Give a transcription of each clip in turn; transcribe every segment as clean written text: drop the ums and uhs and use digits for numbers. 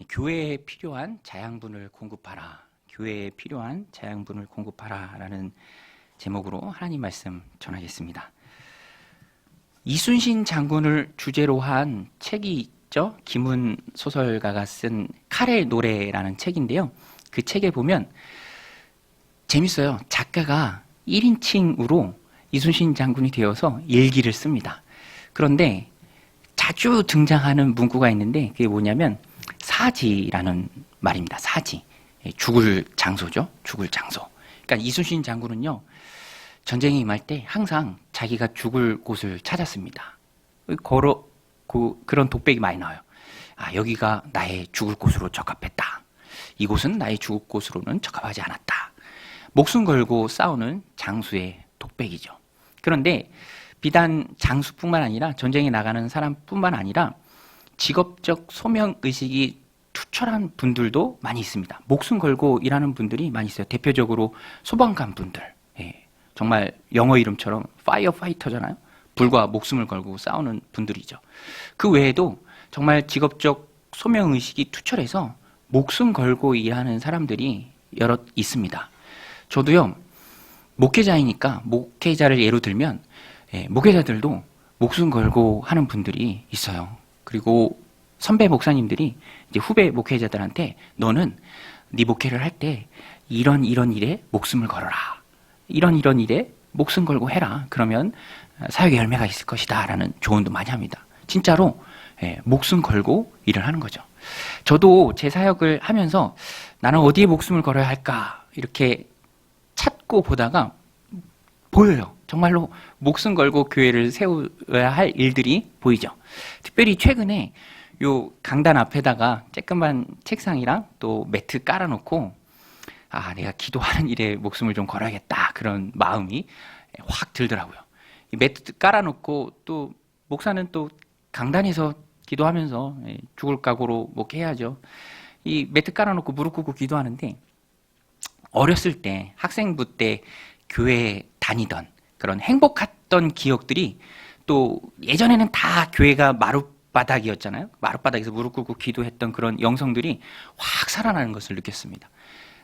교회에 필요한 자양분을 공급하라. 교회에 필요한 자양분을 공급하라 라는 제목으로 하나님 말씀 전하겠습니다. 이순신 장군을 주제로 한 책이 있죠. 김훈 소설가가 쓴 칼의 노래라는 책인데요. 그 책에 보면 재밌어요. 작가가 1인칭으로 이순신 장군이 되어서 일기를 씁니다. 그런데 자주 등장하는 문구가 있는데 그게 뭐냐면 사지라는 말입니다. 사지. 죽을 장소죠. 죽을 장소. 그러니까 이순신 장군은요. 전쟁에 임할 때 항상 자기가 죽을 곳을 찾았습니다. 그런 독백이 많이 나와요. 여기가 나의 죽을 곳으로 적합했다. 이곳은 나의 죽을 곳으로는 적합하지 않았다. 목숨 걸고 싸우는 장수의 독백이죠. 그런데 비단 장수뿐만 아니라 전쟁에 나가는 사람뿐만 아니라 직업적 소명의식이 투철한 분들도 많이 있습니다. 목숨 걸고 일하는 분들이 많이 있어요. 대표적으로 소방관 분들. 정말 영어 이름처럼 파이어 파이터잖아요. 불과 목숨을 걸고 싸우는 분들이죠. 그 외에도 정말 직업적 소명의식이 투철해서 목숨 걸고 일하는 사람들이 여럿 있습니다. 저도요, 목회자이니까 목회자를 예로 들면 목회자들도 목숨 걸고 하는 분들이 있어요. 그리고 선배 목사님들이 이제 후배 목회자들한테 너는 네 목회를 할 때 이런 일에 목숨을 걸어라. 이런 일에 목숨 걸고 해라. 그러면 사역의 열매가 있을 것이다. 라는 조언도 많이 합니다. 진짜로 목숨 걸고 일을 하는 거죠. 저도 제 사역을 하면서 나는 어디에 목숨을 걸어야 할까 이렇게 찾고 보다가 보여요. 정말로 목숨 걸고 교회를 세워야 할 일들이 보이죠. 특별히 최근에 요 강단 앞에다가 쬐끔만 책상이랑 또 매트 깔아놓고 내가 기도하는 일에 목숨을 좀 걸어야겠다 그런 마음이 확 들더라고요. 이 매트 깔아놓고 또 목사는 또 강단에서 기도하면서 죽을 각오로 목회해야죠. 이 매트 깔아놓고 무릎 꿇고 기도하는데 어렸을 때 학생부 때 교회에 다니던 그런 행복했던 기억들이 또 예전에는 다 교회가 마룻바닥이었잖아요. 마룻바닥에서 무릎 꿇고 기도했던 그런 영성들이 확 살아나는 것을 느꼈습니다.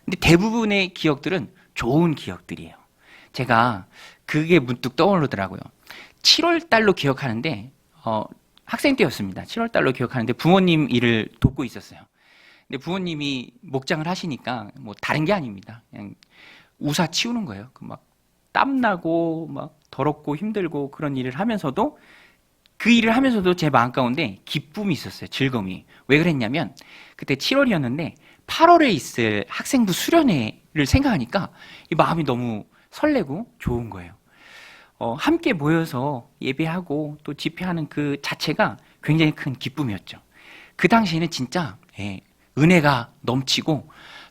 근데 대부분의 기억들은 좋은 기억들이에요. 제가 그게 문득 떠오르더라고요. 7월 달로 기억하는데 학생 때였습니다. 7월 달로 기억하는데 부모님 일을 돕고 있었어요. 근데 부모님이 목장을 하시니까 뭐 다른 게 아닙니다. 그냥 우사 치우는 거예요. 막 땀나고 막 더럽고 힘들고 그런 일을 하면서도 그 일을 하면서도 제 마음 가운데 기쁨이 있었어요. 즐거움이. 왜 그랬냐면 그때 7월이었는데 8월에 있을 학생부 수련회를 생각하니까 이 마음이 너무 설레고 좋은 거예요. 함께 모여서 예배하고 또 집회하는 그 자체가 굉장히 큰 기쁨이었죠. 그 당시에는 진짜 은혜가 넘치고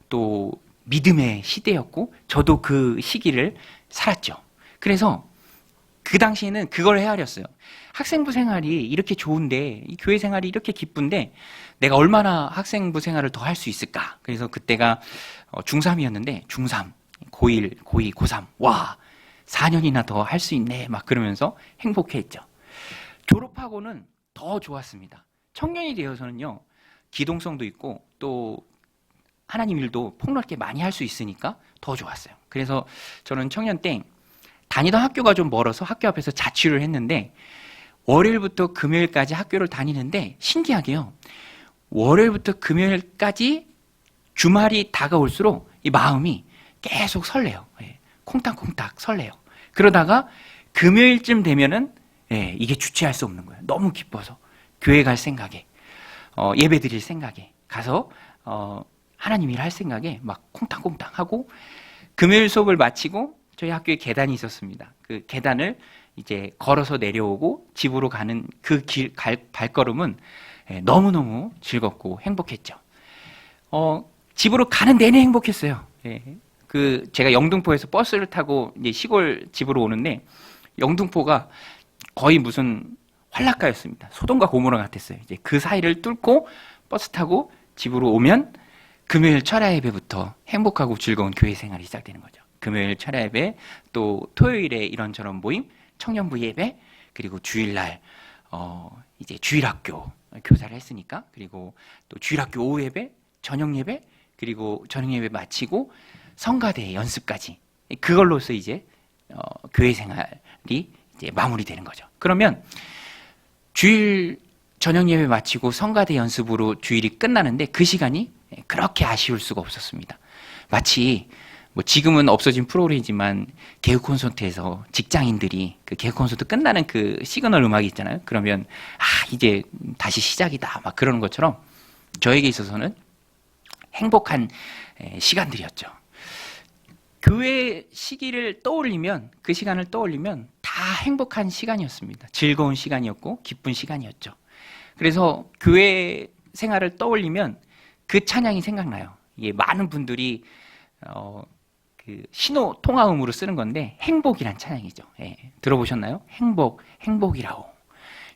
또 믿음의 시대였고 저도 그 시기를 살았죠. 그래서 그 당시에는 그걸 헤아렸어요. 학생부 생활이 이렇게 좋은데 이 교회 생활이 이렇게 기쁜데 내가 얼마나 학생부 생활을 더 할 수 있을까. 그래서 그때가 중3이었는데 중3, 고1, 고2, 고3 와 4년이나 더 할 수 있네 막 그러면서 행복해했죠. 졸업하고는 더 좋았습니다. 청년이 되어서는요. 기동성도 있고 또 하나님 일도 폭넓게 많이 할 수 있으니까 더 좋았어요. 그래서 저는 청년 때 다니던 학교가 좀 멀어서 학교 앞에서 자취를 했는데 월요일부터 금요일까지 학교를 다니는데 신기하게요. 월요일부터 금요일까지 주말이 다가올수록 이 마음이 계속 설레요. 콩닥콩닥 설레요. 그러다가 금요일쯤 되면은 이게 주체할 수 없는 거예요. 너무 기뻐서 교회 갈 생각에 예배 드릴 생각에 가서 하나님 일 할 생각에 막 콩닥콩닥 하고 금요일 수업을 마치고 저희 학교에 계단이 있었습니다. 그 계단을 이제 걸어서 내려오고 집으로 가는 그 발걸음은 너무너무 즐겁고 행복했죠. 집으로 가는 내내 행복했어요. 제가 영등포에서 버스를 타고 이제 시골 집으로 오는데 영등포가 거의 무슨 환락가였습니다. 소돔과 고모라 같았어요. 이제 그 사이를 뚫고 버스 타고 집으로 오면 금요일 철야 예배부터 행복하고 즐거운 교회 생활이 시작되는 거죠. 금요일 철야 예배, 또 토요일에 이런저런 모임, 청년부 예배, 그리고 주일날 이제 주일학교, 교사를 했으니까. 그리고 또 주일학교 오후 예배, 저녁 예배, 그리고 저녁 예배 마치고 성가대 연습까지. 그걸로서 이제 교회 생활이 이제 마무리되는 거죠. 그러면 주일 저녁 예배 마치고 성가대 연습으로 주일이 끝나는데 그 시간이 그렇게 아쉬울 수가 없었습니다. 마치 뭐 지금은 없어진 프로그램이지만 개그 콘서트에서 직장인들이 그 개그 콘서트 끝나는 그 시그널 음악이 있잖아요. 그러면 이제 다시 시작이다 막 그러는 것처럼 저에게 있어서는 행복한 시간들이었죠. 교회 시기를 떠올리면, 그 시간을 떠올리면 다 행복한 시간이었습니다. 즐거운 시간이었고 기쁜 시간이었죠. 그래서 교회 생활을 떠올리면 그 찬양이 생각나요. 이게 많은 분들이 그 신호 통화음으로 쓰는 건데 행복이란 찬양이죠. 들어보셨나요? 행복, 행복이라오.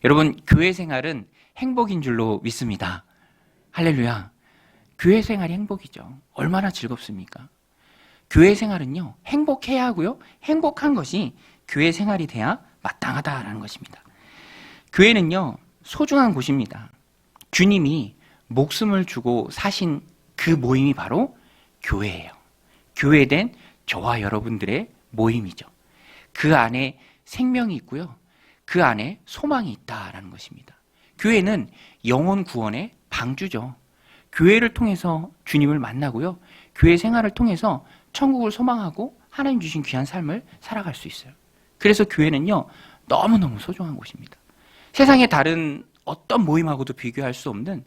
여러분, 교회 생활은 행복인 줄로 믿습니다. 할렐루야. 교회 생활이 행복이죠. 얼마나 즐겁습니까? 교회 생활은요, 행복해야 하고요, 행복한 것이 교회 생활이 돼야 마땅하다라는 것입니다. 교회는요, 소중한 곳입니다. 주님이 목숨을 주고 사신 그 모임이 바로 교회예요. 교회된 저와 여러분들의 모임이죠. 그 안에 생명이 있고요, 그 안에 소망이 있다라는 것입니다. 교회는 영혼 구원의 방주죠. 교회를 통해서 주님을 만나고요, 교회 생활을 통해서 천국을 소망하고 하나님 주신 귀한 삶을 살아갈 수 있어요. 그래서 교회는요, 너무너무 소중한 곳입니다. 세상의 다른 어떤 모임하고도 비교할 수 없는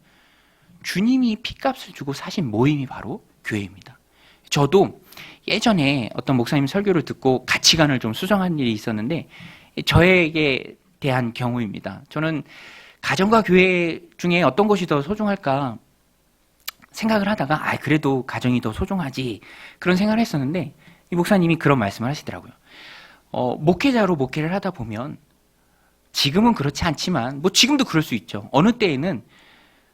주님이 핏값을 주고 사신 모임이 바로 교회입니다. 저도 예전에 어떤 목사님 설교를 듣고 가치관을 좀 수정한 일이 있었는데, 저에게 대한 경우입니다. 저는 가정과 교회 중에 어떤 것이 더 소중할까 생각을 하다가 그래도 가정이 더 소중하지, 그런 생각을 했었는데, 이 목사님이 그런 말씀을 하시더라고요. 목회자로 목회를 하다 보면, 지금은 그렇지 않지만 뭐 지금도 그럴 수 있죠. 어느 때에는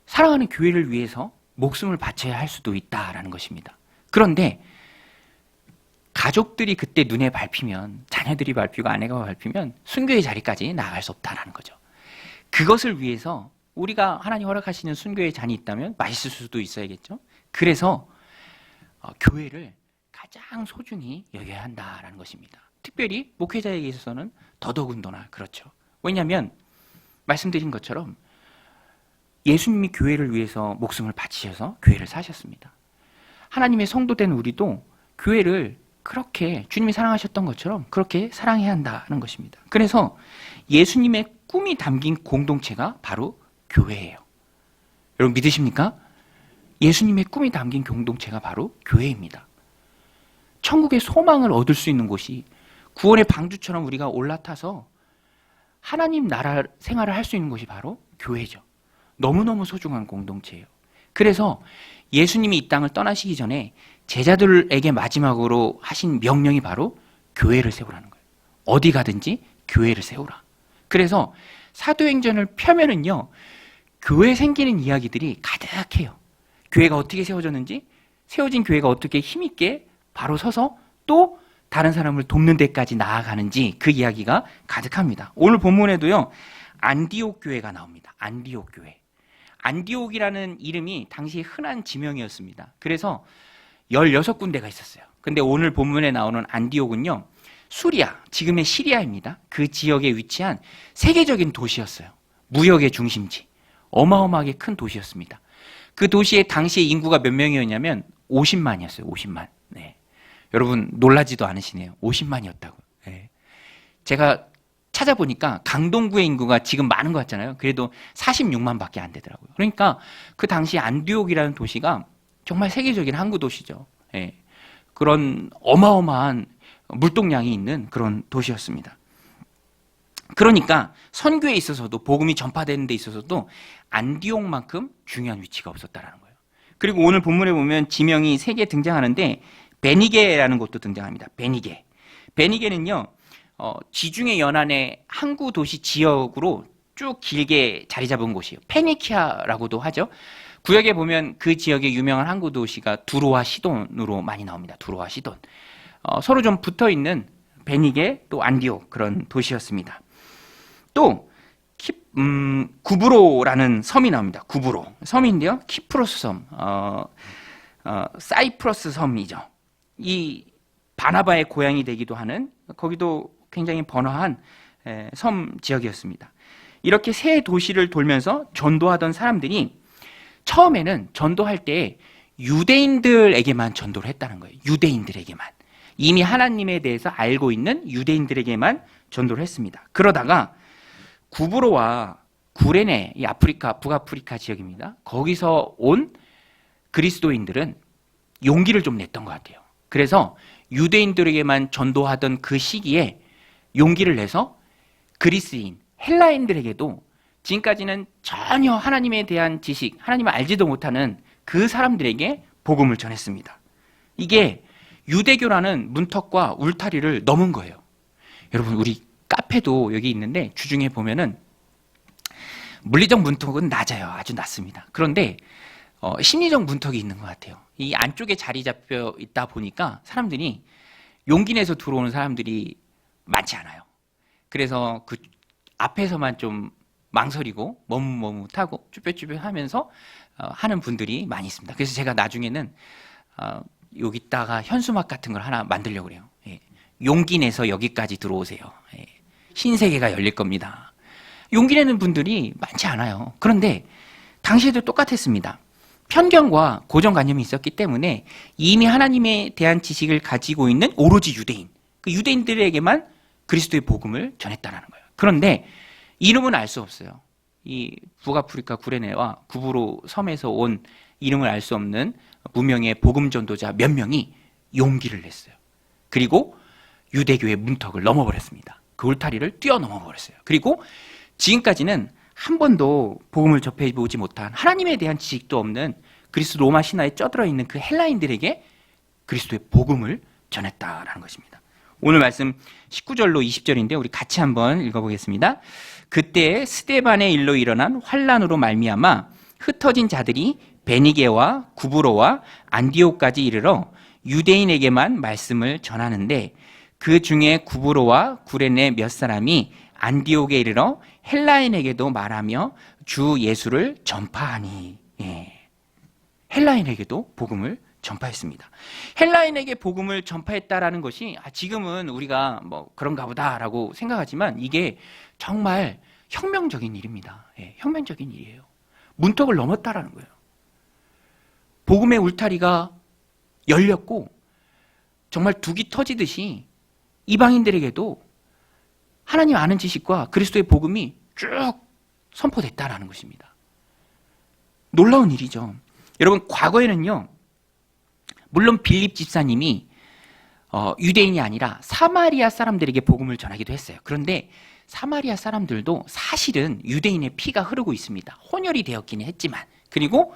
사랑하는 교회를 위해서 목숨을 바쳐야 할 수도 있다라는 것입니다. 그런데 가족들이 그때 눈에 밟히면, 자녀들이 밟히고 아내가 밟히면 순교의 자리까지 나아갈 수 없다라는 거죠. 그것을 위해서 우리가 하나님 허락하시는 순교의 잔이 있다면 맛있을 수도 있어야겠죠. 그래서 교회를 가장 소중히 여겨야 한다라는 것입니다. 특별히 목회자에게 있어서는 더더군다나 그렇죠. 왜냐하면 말씀드린 것처럼 예수님이 교회를 위해서 목숨을 바치셔서 교회를 사셨습니다. 하나님의 성도된 우리도 교회를 그렇게 주님이 사랑하셨던 것처럼 그렇게 사랑해야 한다는 것입니다. 그래서 예수님의 꿈이 담긴 공동체가 바로 교회예요. 여러분 믿으십니까? 예수님의 꿈이 담긴 공동체가 바로 교회입니다. 천국의 소망을 얻을 수 있는 곳이, 구원의 방주처럼 우리가 올라타서 하나님 나라 생활을 할 수 있는 곳이 바로 교회죠. 너무너무 소중한 공동체예요. 그래서 예수님이 이 땅을 떠나시기 전에 제자들에게 마지막으로 하신 명령이 바로 교회를 세우라는 거예요. 어디 가든지 교회를 세우라. 그래서 사도행전을 펴면은요, 교회 생기는 이야기들이 가득해요. 교회가 어떻게 세워졌는지, 세워진 교회가 어떻게 힘있게 바로 서서 또 다른 사람을 돕는 데까지 나아가는지, 그 이야기가 가득합니다. 오늘 본문에도요, 안디옥 교회가 나옵니다. 안디옥 교회. 안디옥이라는 이름이 당시 흔한 지명이었습니다. 그래서 16군데가 있었어요. 근데 오늘 본문에 나오는 안디옥은요, 수리아, 지금의 시리아입니다. 그 지역에 위치한 세계적인 도시였어요. 무역의 중심지. 어마어마하게 큰 도시였습니다. 그 도시의 당시의 인구가 몇 명이었냐면 50만이었어요. 50만. 네. 여러분 놀라지도 않으시네요. 50만이었다고. 네. 제가 찾아보니까 강동구의 인구가 지금 많은 것 같잖아요. 그래도 46만밖에 안 되더라고요. 그러니까 그 당시 안디옥이라는 도시가 정말 세계적인 항구 도시죠. 네. 그런 어마어마한 물동량이 있는 그런 도시였습니다. 그러니까 선교에 있어서도, 복음이 전파되는 데 있어서도 안디옥만큼 중요한 위치가 없었다라는 거예요. 그리고 오늘 본문에 보면 지명이 3개 등장하는데 베니게라는 곳도 등장합니다. 베니게. 베니게는요, 지중해 연안의 항구 도시 지역으로 쭉 길게 자리 잡은 곳이에요. 페니키아라고도 하죠. 구역에 보면 그 지역의 유명한 항구 도시가 두로와 시돈으로 많이 나옵니다. 두로와 시돈. 서로 좀 붙어 있는 베니게 또 안디옥, 그런 도시였습니다. 또 구브로라는 섬이 나옵니다. 구브로 섬인데요. 키프로스 섬, 사이프러스 섬이죠. 이 바나바의 고향이 되기도 하는, 거기도 굉장히 번화한 섬 지역이었습니다. 이렇게 세 도시를 돌면서 전도하던 사람들이 처음에는 전도할 때 유대인들에게만 전도를 했다는 거예요. 유대인들에게만. 이미 하나님에 대해서 알고 있는 유대인들에게만 전도를 했습니다. 그러다가 구브로와 구레네, 이 아프리카, 북아프리카 지역입니다. 거기서 온 그리스도인들은 용기를 좀 냈던 것 같아요. 그래서 유대인들에게만 전도하던 그 시기에 용기를 내서 그리스인, 헬라인들에게도 지금까지는 전혀 하나님에 대한 지식, 하나님을 알지도 못하는 그 사람들에게 복음을 전했습니다. 이게 유대교라는 문턱과 울타리를 넘은 거예요. 여러분, 우리 카페도 여기 있는데 주중에 보면은 물리적 문턱은 낮아요. 아주 낮습니다. 그런데 심리적 문턱이 있는 것 같아요. 이 안쪽에 자리 잡혀 있다 보니까 사람들이 용기 내서 들어오는 사람들이 많지 않아요. 그래서 그 앞에서만 좀 망설이고 머뭇머뭇하고 쭈뼛쭈뼛하면서 하는 분들이 많이 있습니다. 그래서 제가 나중에는 여기다가 현수막 같은 걸 하나 만들려고 그래요. 예. 용기 내서 여기까지 들어오세요. 예. 신세계가 열릴 겁니다. 용기 내는 분들이 많지 않아요. 그런데 당시에도 똑같았습니다. 편견과 고정관념이 있었기 때문에 이미 하나님에 대한 지식을 가지고 있는 오로지 유대인, 그 유대인들에게만 그리스도의 복음을 전했다는 거예요. 그런데 이름은 알 수 없어요. 이 북아프리카 구레네와 구브로 섬에서 온 이름을 알 수 없는 무명의 복음 전도자 몇 명이 용기를 냈어요. 그리고 유대교의 문턱을 넘어버렸습니다. 그 울타리를 뛰어넘어 버렸어요. 그리고 지금까지는 한 번도 복음을 접해보지 못한, 하나님에 대한 지식도 없는 그리스 로마 신화에 쪄들어 있는 그 헬라인들에게 그리스도의 복음을 전했다라는 것입니다. 오늘 말씀 19절로 20절인데 우리 같이 한번 읽어보겠습니다. 그때 스데반의 일로 일어난 환란으로 말미암아 흩어진 자들이 베니게와 구브로와 안디옥까지 이르러 유대인에게만 말씀을 전하는데 그 중에 구브로와 구레네 몇 사람이 안디옥에 이르러 헬라인에게도 말하며 주 예수를 전파하니. 예. 헬라인에게도 복음을 전파했습니다. 헬라인에게 복음을 전파했다라는 것이 지금은 우리가 뭐 그런가 보다라고 생각하지만 이게 정말 혁명적인 일입니다. 예, 혁명적인 일이에요. 문턱을 넘었다라는 거예요. 복음의 울타리가 열렸고 정말 둑이 터지듯이 이방인들에게도 하나님 아는 지식과 그리스도의 복음이 쭉 선포됐다라는 것입니다. 놀라운 일이죠. 여러분, 과거에는요, 물론 빌립 집사님이 유대인이 아니라 사마리아 사람들에게 복음을 전하기도 했어요. 그런데 사마리아 사람들도 사실은 유대인의 피가 흐르고 있습니다. 혼혈이 되었기는 했지만, 그리고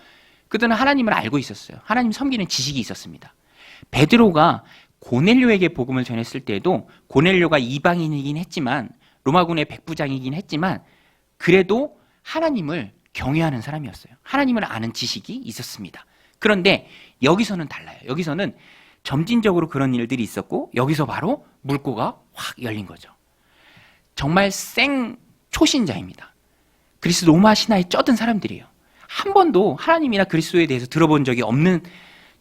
그들은 하나님을 알고 있었어요. 하나님 섬기는 지식이 있었습니다. 베드로가 고넬료에게 복음을 전했을 때에도 고넬료가 이방인이긴 했지만 로마군의 백부장이긴 했지만 그래도 하나님을 경외하는 사람이었어요. 하나님을 아는 지식이 있었습니다. 그런데 여기서는 달라요. 여기서는 점진적으로 그런 일들이 있었고 여기서 바로 물꼬가 확 열린 거죠. 정말 생 초신자입니다. 그리스 로마 신화에 쩌든 사람들이에요. 한 번도 하나님이나 그리스도에 대해서 들어본 적이 없는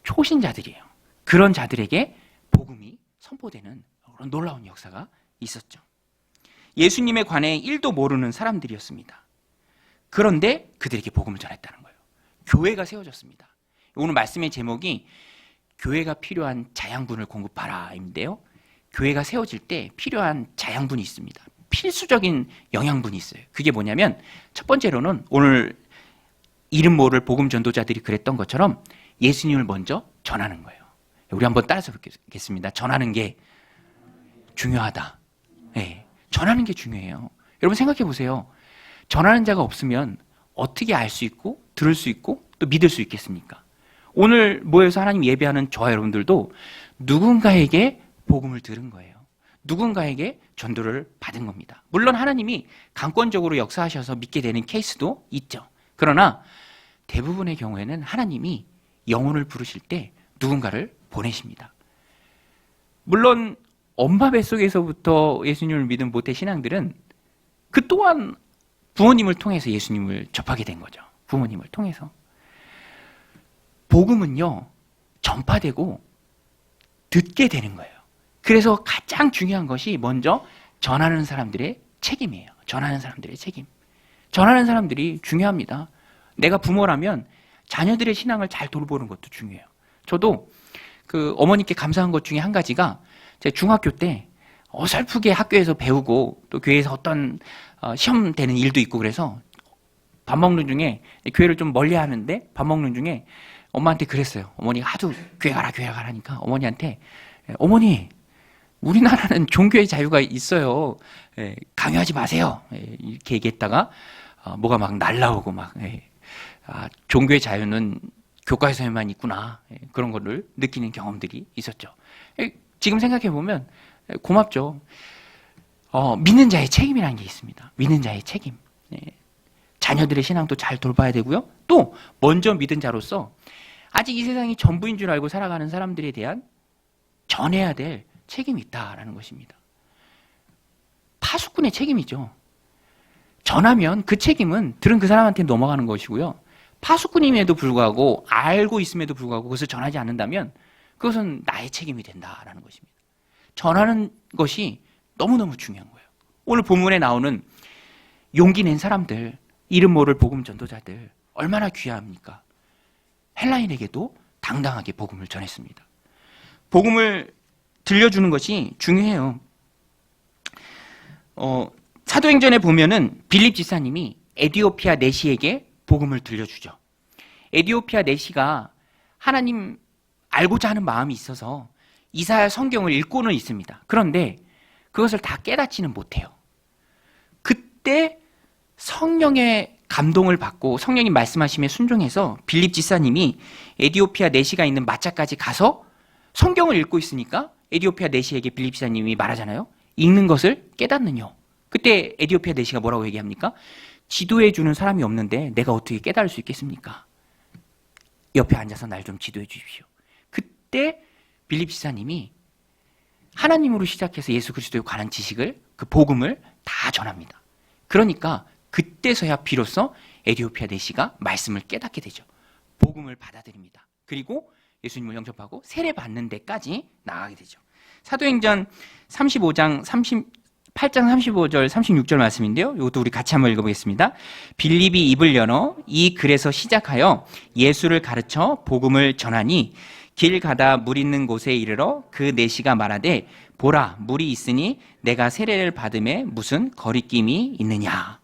초신자들이에요. 그런 자들에게 복음이 선포되는 그런 놀라운 역사가 있었죠. 예수님에 관해 1도 모르는 사람들이었습니다. 그런데 그들에게 복음을 전했다는 거예요. 교회가 세워졌습니다. 오늘 말씀의 제목이 교회가 필요한 자양분을 공급하라인데요. 교회가 세워질 때 필요한 자양분이 있습니다. 필수적인 영양분이 있어요. 그게 뭐냐면 첫 번째로는 오늘 이름 모를 복음 전도자들이 그랬던 것처럼 예수님을 먼저 전하는 거예요. 우리 한번 따라서 보겠습니다. 전하는 게 중요하다. 네, 전하는 게 중요해요. 여러분 생각해 보세요. 전하는 자가 없으면 어떻게 알 수 있고 들을 수 있고 또 믿을 수 있겠습니까? 오늘 모여서 하나님 예배하는 저와 여러분들도 누군가에게 복음을 들은 거예요. 누군가에게 전도를 받은 겁니다. 물론 하나님이 강권적으로 역사하셔서 믿게 되는 케이스도 있죠. 그러나 대부분의 경우에는 하나님이 영혼을 부르실 때 누군가를 보내십니다. 물론 엄마 뱃속에서부터 예수님을 믿은 모태 신앙들은 그 또한 부모님을 통해서 예수님을 접하게 된 거죠. 부모님을 통해서. 복음은요, 전파되고 듣게 되는 거예요. 그래서 가장 중요한 것이 먼저 전하는 사람들의 책임이에요. 전하는 사람들의 책임. 전하는 사람들이 중요합니다. 내가 부모라면 자녀들의 신앙을 잘 돌보는 것도 중요해요. 저도 그 어머니께 감사한 것 중에 한 가지가 제 중학교 때 어설프게 학교에서 배우고 또 교회에서 어떤 시험 되는 일도 있고 그래서 밥 먹는 중에 교회를 좀 멀리 하는데 밥 먹는 중에 엄마한테 그랬어요. 어머니가 하도 교회 가라 교회 가라니까 어머니한테 어머니 우리나라는 종교의 자유가 있어요. 강요하지 마세요. 이렇게 얘기했다가 뭐가 막 날라오고 막 종교의 자유는 교과서에만 있구나. 그런 거를 느끼는 경험들이 있었죠. 지금 생각해 보면 고맙죠. 믿는 자의 책임이라는 게 있습니다. 믿는 자의 책임. 자녀들의 신앙도 잘 돌봐야 되고요. 또 먼저 믿은 자로서 아직 이 세상이 전부인 줄 알고 살아가는 사람들에 대한 전해야 될 책임이 있다라는 것입니다. 파수꾼의 책임이죠. 전하면 그 책임은 들은 그 사람한테 넘어가는 것이고요. 파수꾼임에도 불구하고 알고 있음에도 불구하고 그것을 전하지 않는다면 그것은 나의 책임이 된다라는 것입니다. 전하는 것이 너무너무 중요한 거예요. 오늘 본문에 나오는 용기 낸 사람들, 이름 모를 복음 전도자들 얼마나 귀합니까? 헬라인에게도 당당하게 복음을 전했습니다. 복음을 들려주는 것이 중요해요. 사도행전에 보면은 빌립 지사님이 에디오피아 내시에게 복음을 들려주죠. 에디오피아 내시가 하나님 알고자 하는 마음이 있어서 이사야 성경을 읽고는 있습니다. 그런데 그것을 다 깨닫지는 못해요. 그때 성령의 감동을 받고 성령님 말씀하심에 순종해서 빌립 지사님이 에디오피아 내시가 있는 마차까지 가서 성경을 읽고 있으니까 에디오피아 내시에게 빌립 지사님이 말하잖아요. 읽는 것을 깨닫느뇨. 그때 에디오피아 내시가 뭐라고 얘기합니까? 지도해 주는 사람이 없는데 내가 어떻게 깨달을 수 있겠습니까? 옆에 앉아서 날 좀 지도해 주십시오. 그때 빌립 지사님이 하나님으로 시작해서 예수 그리스도에 관한 지식을 그 복음을 다 전합니다. 그러니까 그때서야 비로소 에디오피아 내시가 말씀을 깨닫게 되죠. 복음을 받아들입니다. 그리고 예수님을 영접하고 세례 받는 데까지 나가게 되죠. 사도행전 35장 8장 35절 36절 말씀인데요. 이것도 우리 같이 한번 읽어보겠습니다. 빌립이 입을 열어 이 글에서 시작하여 예수를 가르쳐 복음을 전하니 길 가다 물 있는 곳에 이르러 그 내시가 말하되 보라 물이 있으니 내가 세례를 받음에 무슨 거리낌이 있느냐.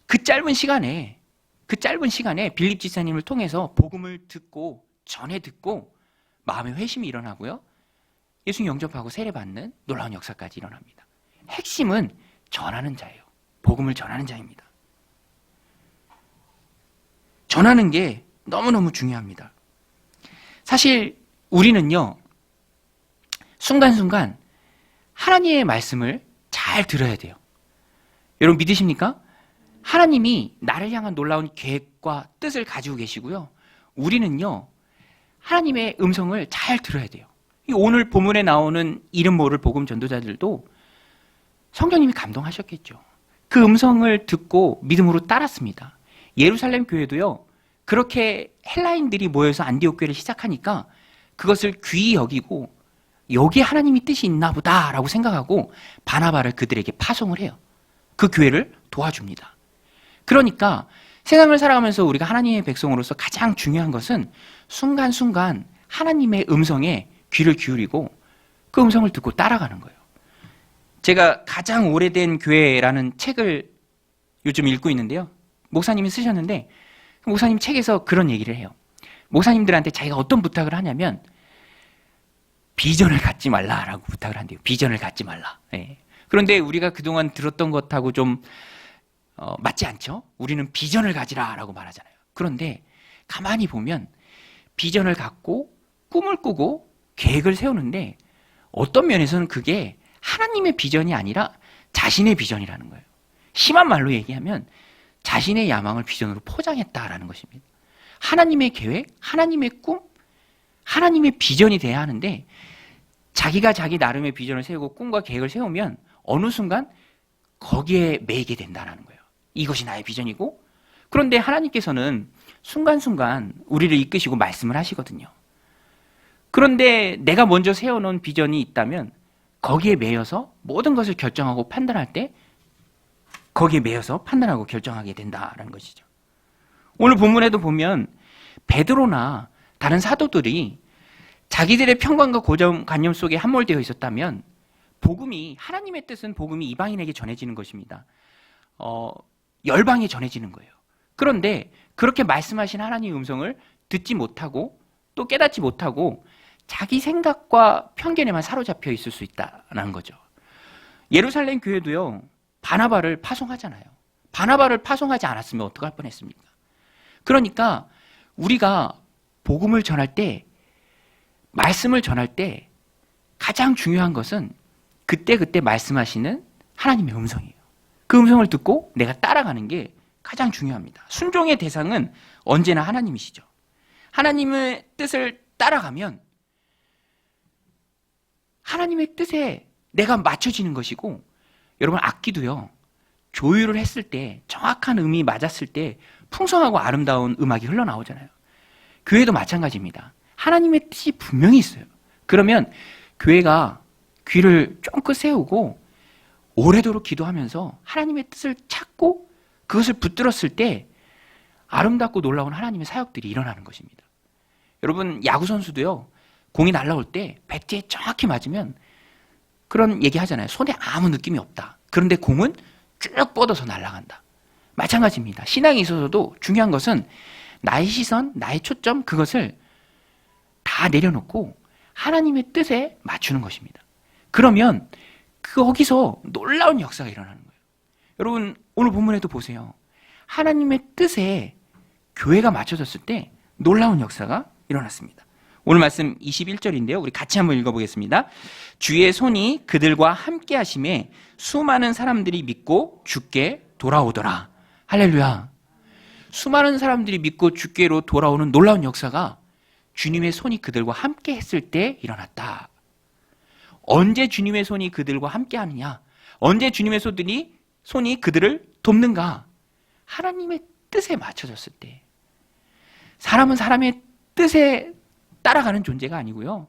그 짧은 시간에 빌립 지사님을 통해서 복음을 듣고 전해 듣고 마음의 회심이 일어나고요. 예수님 영접하고 세례받는 놀라운 역사까지 일어납니다. 핵심은 전하는 자예요. 복음을 전하는 자입니다. 전하는 게 너무너무 중요합니다. 사실 우리는요, 순간순간 하나님의 말씀을 잘 들어야 돼요. 여러분 믿으십니까? 하나님이 나를 향한 놀라운 계획과 뜻을 가지고 계시고요. 우리는요, 하나님의 음성을 잘 들어야 돼요. 오늘 본문에 나오는 이름 모를 복음 전도자들도 성령님이 감동하셨겠죠. 그 음성을 듣고 믿음으로 따랐습니다. 예루살렘 교회도요, 그렇게 헬라인들이 모여서 안디옥 교회를 시작하니까 그것을 귀히 여기고 여기에 하나님이 뜻이 있나 보다라고 생각하고 바나바를 그들에게 파송을 해요. 그 교회를 도와줍니다. 그러니까 세상을 살아가면서 우리가 하나님의 백성으로서 가장 중요한 것은 순간순간 하나님의 음성에 귀를 기울이고 그 음성을 듣고 따라가는 거예요. 제가 가장 오래된 교회라는 책을 요즘 읽고 있는데요. 목사님이 쓰셨는데 목사님 책에서 그런 얘기를 해요. 목사님들한테 자기가 어떤 부탁을 하냐면 비전을 갖지 말라라고 부탁을 한대요. 비전을 갖지 말라. 네. 그런데 우리가 그동안 들었던 것하고 좀 맞지 않죠? 우리는 비전을 가지라라고 말하잖아요. 그런데 가만히 보면 비전을 갖고 꿈을 꾸고 계획을 세우는데 어떤 면에서는 그게 하나님의 비전이 아니라 자신의 비전이라는 거예요. 심한 말로 얘기하면 자신의 야망을 비전으로 포장했다라는 것입니다. 하나님의 계획, 하나님의 꿈, 하나님의 비전이 돼야 하는데 자기가 자기 나름의 비전을 세우고 꿈과 계획을 세우면 어느 순간 거기에 매이게 된다는 거예요. 이것이 나의 비전이고, 그런데 하나님께서는 순간순간 우리를 이끄시고 말씀을 하시거든요. 그런데 내가 먼저 세워놓은 비전이 있다면 거기에 매여서 모든 것을 결정하고 판단할 때 거기에 매여서 판단하고 결정하게 된다는 것이죠. 오늘 본문에도 보면 베드로나 다른 사도들이 자기들의 편관과 고정관념 속에 함몰되어 있었다면 복음이, 하나님의 뜻은 복음이 이방인에게 전해지는 것입니다. 열방에 전해지는 거예요. 그런데 그렇게 말씀하신 하나님의 음성을 듣지 못하고 또 깨닫지 못하고 자기 생각과 편견에만 사로잡혀 있을 수 있다는 거죠. 예루살렘 교회도요, 바나바를 파송하잖아요. 바나바를 파송하지 않았으면 어떡할 뻔했습니까? 그러니까 우리가 복음을 전할 때, 말씀을 전할 때 가장 중요한 것은 그때그때 말씀하시는 하나님의 음성이에요. 그 음성을 듣고 내가 따라가는 게 가장 중요합니다. 순종의 대상은 언제나 하나님이시죠. 하나님의 뜻을 따라가면 하나님의 뜻에 내가 맞춰지는 것이고, 여러분 악기도요, 조율을 했을 때 정확한 음이 맞았을 때 풍성하고 아름다운 음악이 흘러나오잖아요. 교회도 마찬가지입니다. 하나님의 뜻이 분명히 있어요. 그러면 교회가 귀를 쫑긋 세우고 오래도록 기도하면서 하나님의 뜻을 찾고 그것을 붙들었을 때 아름답고 놀라운 하나님의 사역들이 일어나는 것입니다. 여러분 야구선수도요, 공이 날아올 때 배트에 정확히 맞으면 그런 얘기 하잖아요. 손에 아무 느낌이 없다. 그런데 공은 쭉 뻗어서 날아간다. 마찬가지입니다. 신앙에 있어서도 중요한 것은 나의 시선, 나의 초점, 그것을 다 내려놓고 하나님의 뜻에 맞추는 것입니다. 그러면 거기서 놀라운 역사가 일어나는 거예요. 여러분 오늘 본문에도 보세요. 하나님의 뜻에 교회가 맞춰졌을 때 놀라운 역사가 일어났습니다. 오늘 말씀 21절인데요. 우리 같이 한번 읽어보겠습니다. 주의 손이 그들과 함께 하심에 수많은 사람들이 믿고 주께 돌아오더라. 할렐루야. 수많은 사람들이 믿고 주께로 돌아오는 놀라운 역사가 주님의 손이 그들과 함께 했을 때 일어났다. 언제 주님의 손이 그들과 함께 하느냐? 언제 주님의 손이 그들을 돕는가? 하나님의 뜻에 맞춰졌을 때. 사람은 사람의 뜻에 따라가는 존재가 아니고요.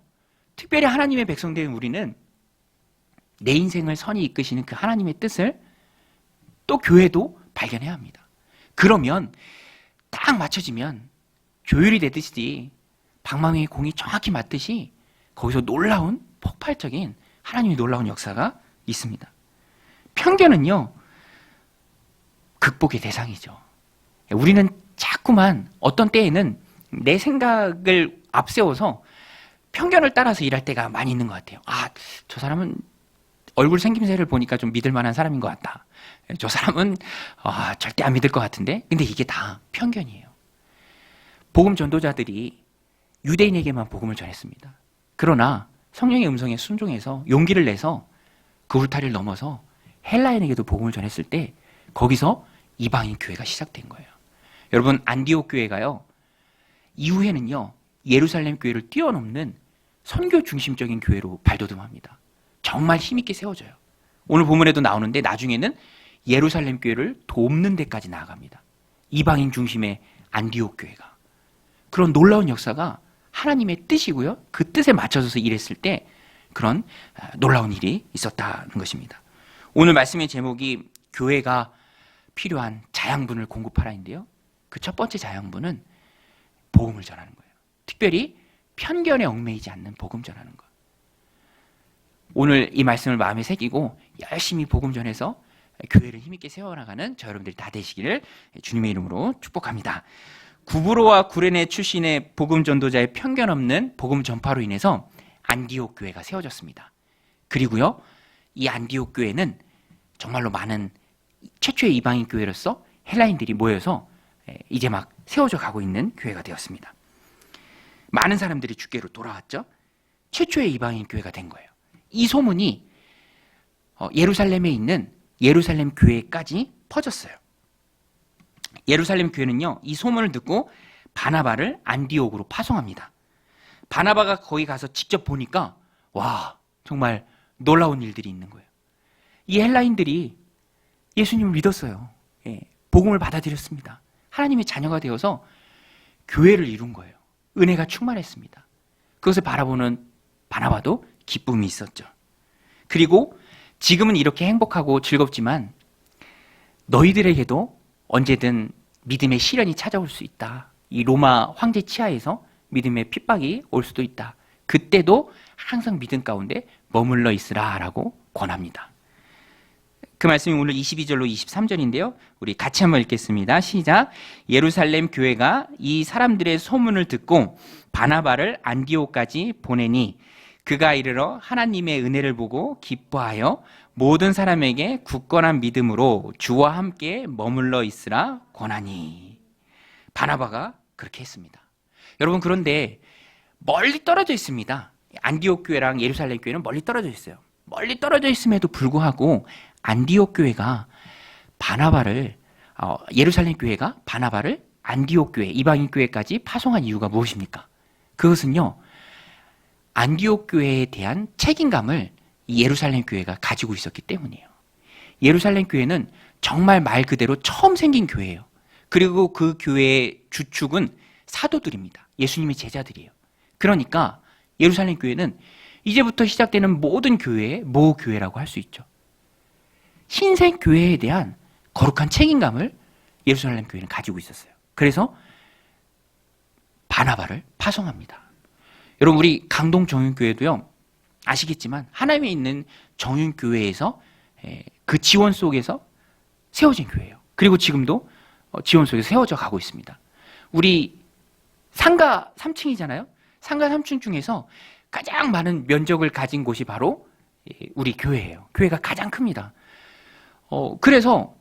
특별히 하나님의 백성된 우리는 내 인생을 선히 이끄시는 그 하나님의 뜻을 또 교회도 발견해야 합니다. 그러면 딱 맞춰지면 조율이 되듯이 방망이의 공이 정확히 맞듯이 거기서 놀라운 폭발적인 하나님의 놀라운 역사가 있습니다. 편견은요, 극복의 대상이죠. 우리는 자꾸만 어떤 때에는 내 생각을 앞세워서 편견을 따라서 일할 때가 많이 있는 것 같아요. 아, 저 사람은 얼굴 생김새를 보니까 좀 믿을 만한 사람인 것 같다. 저 사람은 절대 안 믿을 것 같은데. 근데 이게 다 편견이에요. 복음 전도자들이 유대인에게만 복음을 전했습니다. 그러나 성령의 음성에 순종해서 용기를 내서 그 울타리를 넘어서 헬라인에게도 복음을 전했을 때 거기서 이방인 교회가 시작된 거예요. 여러분 안디옥 교회가요, 이후에는요 예루살렘 교회를 뛰어넘는 선교 중심적인 교회로 발돋움합니다. 정말 힘있게 세워져요. 오늘 본문에도 나오는데 나중에는 예루살렘 교회를 돕는 데까지 나아갑니다. 이방인 중심의 안디옥 교회가. 그런 놀라운 역사가 하나님의 뜻이고요. 그 뜻에 맞춰져서 일했을 때 그런 놀라운 일이 있었다는 것입니다. 오늘 말씀의 제목이 교회가 필요한 자양분을 공급하라인데요. 그 첫 번째 자양분은 복음을 전하는 거예요. 특별히 편견에 얽매이지 않는 복음 전하는 것. 오늘 이 말씀을 마음에 새기고 열심히 복음 전해서 교회를 힘있게 세워나가는 저 여러분들이 다 되시기를 주님의 이름으로 축복합니다. 구브로와 구레네 출신의 복음 전도자의 편견 없는 복음 전파로 인해서 안디옥 교회가 세워졌습니다. 그리고요, 이 안디옥 교회는 정말로 많은 최초의 이방인 교회로서 헬라인들이 모여서 이제 막 세워져 가고 있는 교회가 되었습니다. 많은 사람들이 주께로 돌아왔죠. 최초의 이방인 교회가 된 거예요. 이 소문이 예루살렘에 있는 예루살렘 교회까지 퍼졌어요. 예루살렘 교회는요, 이 소문을 듣고 바나바를 안디옥으로 파송합니다. 바나바가 거기 가서 직접 보니까 와, 정말 놀라운 일들이 있는 거예요. 이 헬라인들이 예수님을 믿었어요. 복음을 받아들였습니다. 하나님의 자녀가 되어서 교회를 이룬 거예요. 은혜가 충만했습니다. 그것을 바라보는 바나바도 기쁨이 있었죠. 그리고 지금은 이렇게 행복하고 즐겁지만 너희들에게도 언제든 믿음의 시련이 찾아올 수 있다. 이 로마 황제 치하에서 믿음의 핍박이 올 수도 있다. 그때도 항상 믿음 가운데 머물러 있으라라고 권합니다. 그 말씀이 오늘 22절로 23절인데요. 우리 같이 한번 읽겠습니다. 시작. 예루살렘 교회가 이 사람들의 소문을 듣고 바나바를 안디옥까지 보내니 그가 이르러 하나님의 은혜를 보고 기뻐하여 모든 사람에게 굳건한 믿음으로 주와 함께 머물러 있으라 권하니. 바나바가 그렇게 했습니다. 여러분, 그런데 멀리 떨어져 있습니다. 안디옥 교회랑 예루살렘 교회는 멀리 떨어져 있어요. 멀리 떨어져 있음에도 불구하고 안디옥 교회가 바나바를 예루살렘 교회가 바나바를 안디옥 교회, 이방인 교회까지 파송한 이유가 무엇입니까? 그것은요, 안디옥 교회에 대한 책임감을 이 예루살렘 교회가 가지고 있었기 때문이에요. 예루살렘 교회는 정말 말 그대로 처음 생긴 교회예요. 그리고 그 교회의 주축은 사도들입니다. 예수님의 제자들이에요. 그러니까 예루살렘 교회는 이제부터 시작되는 모든 교회의 모교회라고 할 수 있죠. 신생 교회에 대한 거룩한 책임감을 예루살렘 교회는 가지고 있었어요. 그래서 바나바를 파송합니다. 여러분, 우리 강동 정윤교회도요, 아시겠지만 하나님에 있는 정윤교회에서 그 지원 속에서 세워진 교회예요. 그리고 지금도 지원 속에서 세워져 가고 있습니다. 우리 상가 3층이잖아요. 상가 3층 중에서 가장 많은 면적을 가진 곳이 바로 우리 교회예요. 교회가 가장 큽니다. 그래서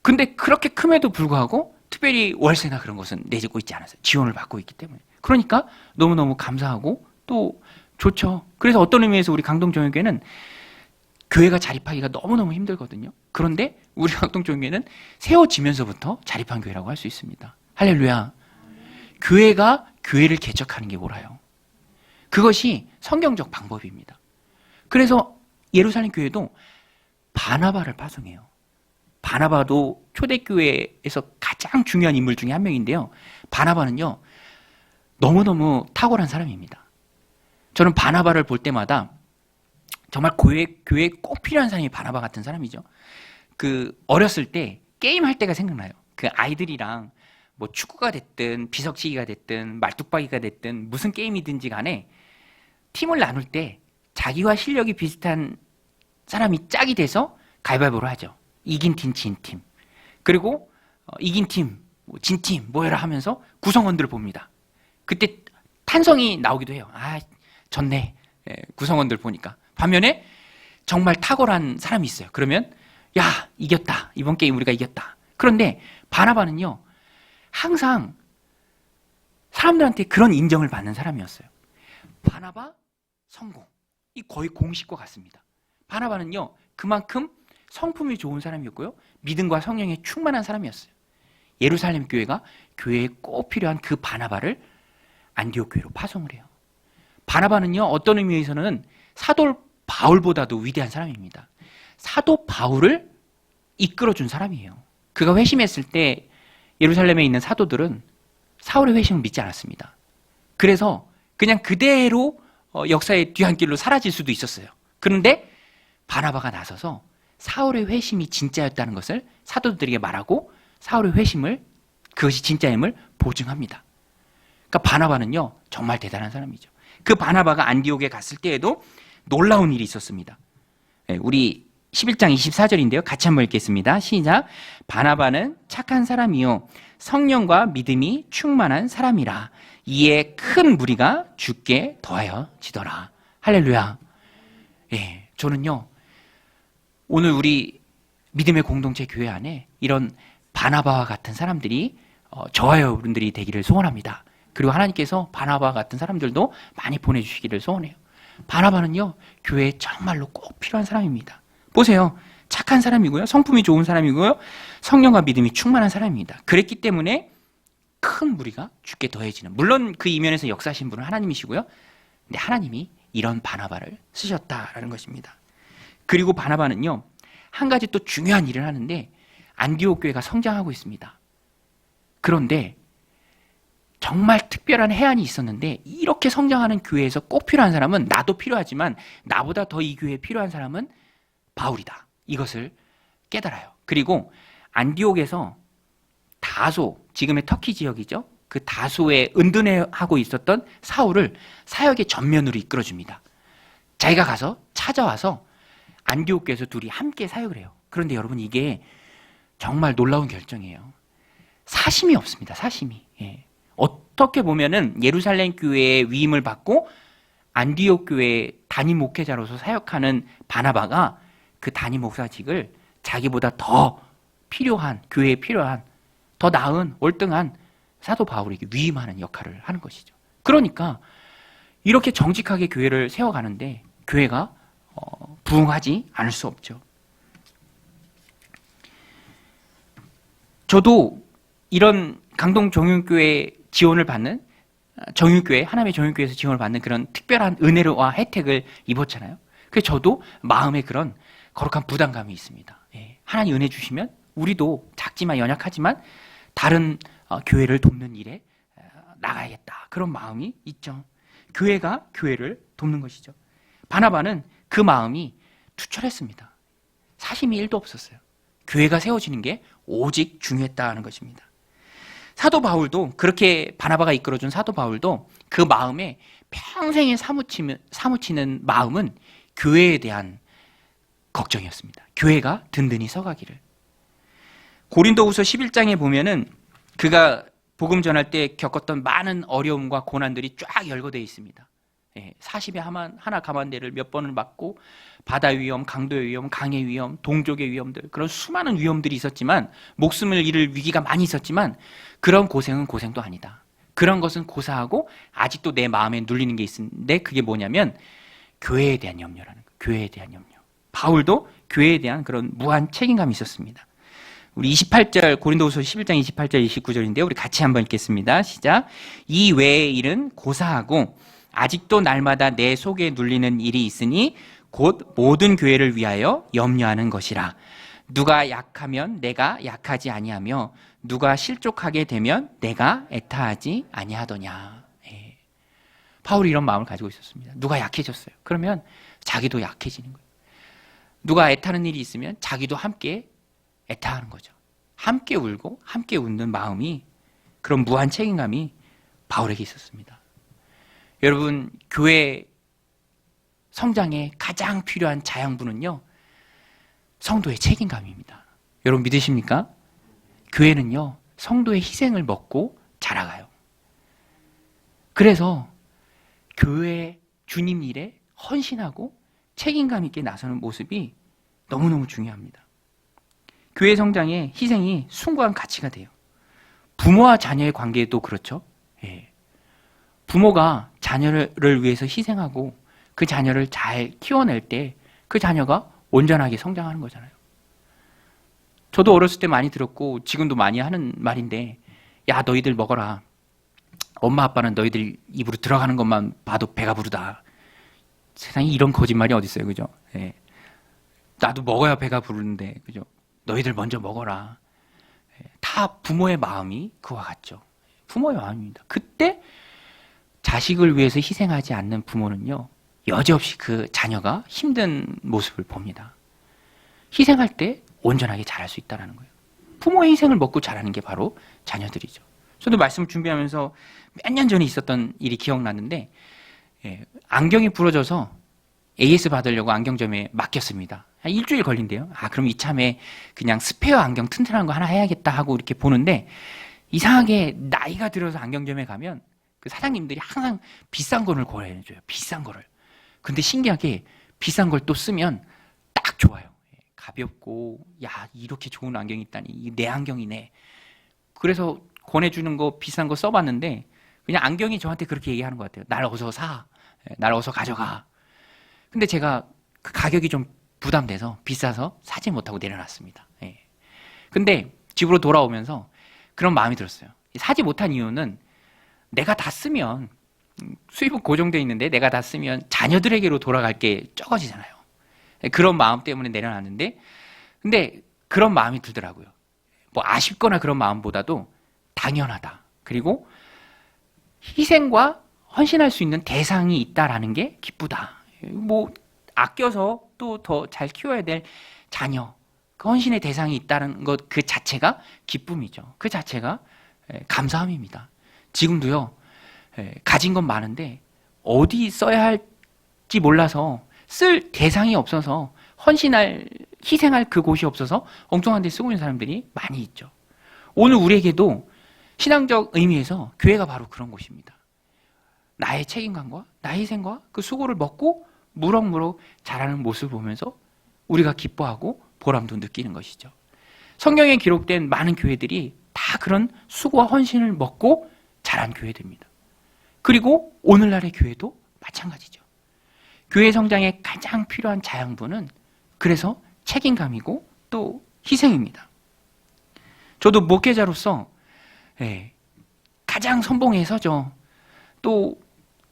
근데 그렇게 큼에도 불구하고 특별히 월세나 그런 것은 내주고 있지 않았어요. 지원을 받고 있기 때문에. 그러니까 너무너무 감사하고 또 좋죠. 그래서 어떤 의미에서 우리 강동정교회는 교회가 자립하기가 너무너무 힘들거든요. 그런데 우리 강동정교회는 세워지면서부터 자립한 교회라고 할 수 있습니다. 할렐루야. 교회가 교회를 개척하는 게 옳아요. 그것이 성경적 방법입니다. 그래서 예루살렘 교회도 바나바를 파송해요. 바나바도 초대교회에서 가장 중요한 인물 중에 한 명인데요. 바나바는요, 너무너무 탁월한 사람입니다. 저는 바나바를 볼 때마다 정말 교회에 꼭 필요한 사람이 바나바 같은 사람이죠. 어렸을 때 게임할 때가 생각나요. 아이들이랑 뭐 축구가 됐든 비석치기가 됐든 말뚝박이가 됐든 무슨 게임이든지 간에 팀을 나눌 때 자기와 실력이 비슷한 사람이 짝이 돼서 가위바위보를 하죠. 이긴 팀, 진 팀. 그리고 이긴 팀, 진 팀 모여라 하면서 구성원들을 봅니다. 그때 탄성이 나오기도 해요. 졌네. 구성원들 보니까. 반면에 정말 탁월한 사람이 있어요. 그러면 야, 이겼다. 이번 게임 우리가 이겼다. 그런데 바나바는요, 항상 사람들한테 그런 인정을 받는 사람이었어요. 바나바 성공. 이 거의 공식과 같습니다. 바나바는요, 그만큼 성품이 좋은 사람이었고요, 믿음과 성령에 충만한 사람이었어요. 예루살렘 교회가 교회에 꼭 필요한 그 바나바를 안디옥 교회로 파송을 해요. 바나바는요, 어떤 의미에서는 사도 바울보다도 위대한 사람입니다. 사도 바울을 이끌어준 사람이에요. 그가 회심했을 때 예루살렘에 있는 사도들은 사울의 회심을 믿지 않았습니다. 그래서 그냥 그대로 역사의 뒤안길로 사라질 수도 있었어요. 그런데 바나바가 나서서 사울의 회심이 진짜였다는 것을 사도들에게 말하고 사울의 회심을, 그것이 진짜임을 보증합니다. 그러니까 바나바는요, 정말 대단한 사람이죠. 그 바나바가 안디옥에 갔을 때에도 놀라운 일이 있었습니다. 우리 11장 24절인데요. 같이 한번 읽겠습니다. 시작. 바나바는 착한 사람이요 성령과 믿음이 충만한 사람이라. 이에 큰 무리가 주께 더하여지더라. 할렐루야. 저는요, 오늘 우리 믿음의 공동체 교회 안에 이런 바나바와 같은 사람들이 저와 여러분들이 되기를 소원합니다. 그리고 하나님께서 바나바와 같은 사람들도 많이 보내주시기를 소원해요. 바나바는요, 교회에 정말로 꼭 필요한 사람입니다. 보세요. 착한 사람이고요, 성품이 좋은 사람이고요, 성령과 믿음이 충만한 사람입니다. 그랬기 때문에 큰 무리가 주께 더해지는, 물론 그 이면에서 역사하신 분은 하나님이시고요, 근데 하나님이 이런 바나바를 쓰셨다라는 것입니다. 그리고 바나바는요, 한 가지 또 중요한 일을 하는데, 안디옥 교회가 성장하고 있습니다. 그런데 정말 특별한 해안이 있었는데 이렇게 성장하는 교회에서 꼭 필요한 사람은 나도 필요하지만 나보다 더 이 교회에 필요한 사람은 바울이다. 이것을 깨달아요. 그리고 안디옥에서 다소, 지금의 터키 지역이죠. 그 다소에 은둔하고 있었던 사울을 사역의 전면으로 이끌어줍니다. 자기가 가서 찾아와서 안디옥 교회에서 둘이 함께 사역을 해요. 그런데 여러분 이게 정말 놀라운 결정이에요. 사심이 없습니다. 사심이. 예. 어떻게 보면은 예루살렘 교회의 위임을 받고 안디옥 교회 단임 목회자로서 사역하는 바나바가 그 단임 목사직을 자기보다 더 필요한, 교회에 필요한 더 나은, 월등한 사도 바울에게 위임하는 역할을 하는 것이죠. 그러니까 이렇게 정직하게 교회를 세워가는데 교회가 부흥하지 않을 수 없죠. 저도 이런 강동 정육교회 지원을 받는 정육교회, 하나님의 정육교회에서 지원을 받는 그런 특별한 은혜와 혜택을 입었잖아요. 그래서 저도 마음에 그런 거룩한 부담감이 있습니다. 하나님 은혜 주시면 우리도 작지만 연약하지만 다른 교회를 돕는 일에 나가야겠다. 그런 마음이 있죠. 교회가 교회를 돕는 것이죠. 바나바는 그 마음이 투철했습니다. 사심이 1도 없었어요. 교회가 세워지는 게 오직 중요했다는 것입니다. 사도 바울도 그렇게 바나바가 이끌어준 사도 바울도 그 마음에 평생에 사무치는 마음은 교회에 대한 걱정이었습니다. 교회가 든든히 서가기를. 고린도후서 11장에 보면은 그가 복음 전할 때 겪었던 많은 어려움과 고난들이 쫙 열거되어 있습니다. 40에 하나 가만대를 몇 번을 맞고 바다 위험, 강도의 위험, 강의 위험, 동족의 위험들 그런 수많은 위험들이 있었지만 목숨을 잃을 위기가 많이 있었지만 그런 고생은 고생도 아니다. 그런 것은 고사하고 아직도 내 마음에 눌리는 게 있는데 그게 뭐냐면 교회에 대한 염려라는 거예요. 교회에 대한 염려. 바울도 교회에 대한 그런 무한 책임감이 있었습니다. 우리 28절 고린도후서 11장 28절 29절인데요. 우리 같이 한번 읽겠습니다. 시작. 이 외의 일은 고사하고 아직도 날마다 내 속에 눌리는 일이 있으니 곧 모든 교회를 위하여 염려하는 것이라. 누가 약하면 내가 약하지 아니하며 누가 실족하게 되면 내가 애타하지 아니하더냐. 바울이 이런 마음을 가지고 있었습니다. 누가 약해졌어요. 그러면 자기도 약해지는 거예요. 누가 애타는 일이 있으면 자기도 함께 애타하는 거죠. 함께 울고 함께 웃는 마음이 그런 무한 책임감이 바울에게 있었습니다. 여러분 교회 성장에 가장 필요한 자양분은요 성도의 책임감입니다. 여러분 믿으십니까? 교회는요 성도의 희생을 먹고 자라가요. 그래서 교회 주님 일에 헌신하고 책임감 있게 나서는 모습이 너무너무 중요합니다. 교회 성장에 희생이 숭고한 가치가 돼요. 부모와 자녀의 관계도 그렇죠. 부모가 자녀를 위해서 희생하고 그 자녀를 잘 키워낼 때 그 자녀가 온전하게 성장하는 거잖아요. 저도 어렸을 때 많이 들었고 지금도 많이 하는 말인데 야 너희들 먹어라. 엄마 아빠는 너희들 입으로 들어가는 것만 봐도 배가 부르다. 세상에 이런 거짓말이 어디 있어요, 그죠? 나도 먹어야 배가 부르는데, 그죠? 너희들 먼저 먹어라. 다 부모의 마음이 그와 같죠. 부모의 마음입니다. 그때 자식을 위해서 희생하지 않는 부모는요, 여지없이 그 자녀가 힘든 모습을 봅니다. 희생할 때 온전하게 자랄 수 있다는 거예요. 부모의 희생을 먹고 자라는 게 바로 자녀들이죠. 저도 말씀을 준비하면서 몇 년 전에 있었던 일이 기억났는데 안경이 부러져서 AS 받으려고 안경점에 맡겼습니다. 일주일 걸린대요. 그럼 이참에 그냥 스페어 안경 튼튼한 거 하나 해야겠다 하고 이렇게 보는데 이상하게 나이가 들어서 안경점에 가면 그 사장님들이 항상 비싼 거를 권해줘요. 비싼 거를. 근데 신기하게 비싼 걸 또 쓰면 딱 좋아요. 가볍고 야 이렇게 좋은 안경이 있다니 이게 내 안경이네. 그래서 권해주는 거 비싼 거 써봤는데 그냥 안경이 저한테 그렇게 얘기하는 것 같아요. 날 어서 사. 날 어서 가져가. 근데 제가 그 가격이 좀 부담돼서 비싸서 사지 못하고 내려놨습니다. 근데 집으로 돌아오면서 그런 마음이 들었어요. 사지 못한 이유는 내가 다 쓰면 수입은 고정돼 있는데 내가 다 쓰면 자녀들에게로 돌아갈 게 적어지잖아요. 그런 마음 때문에 내려놨는데 근데 그런 마음이 들더라고요. 뭐 아쉽거나 그런 마음보다도 당연하다. 그리고 희생과 헌신할 수 있는 대상이 있다라는 게 기쁘다. 뭐 아껴서 또 더 잘 키워야 될 자녀, 그 헌신의 대상이 있다는 것 그 자체가 기쁨이죠. 그 자체가 감사함입니다. 지금도요, 가진 건 많은데 어디 써야 할지 몰라서 쓸 대상이 없어서 헌신할, 희생할 그곳이 없어서 엉뚱한 데 쓰고 있는 사람들이 많이 있죠. 오늘 우리에게도 신앙적 의미에서 교회가 바로 그런 곳입니다. 나의 책임감과 나의 희생과 그 수고를 먹고 무럭무럭 자라는 모습을 보면서 우리가 기뻐하고 보람도 느끼는 것이죠. 성경에 기록된 많은 교회들이 다 그런 수고와 헌신을 먹고 자란 교회들입니다. 그리고 오늘날의 교회도 마찬가지죠. 교회 성장에 가장 필요한 자양분은 그래서 책임감이고 또 희생입니다. 저도 목회자로서 가장 선봉에 서죠. 또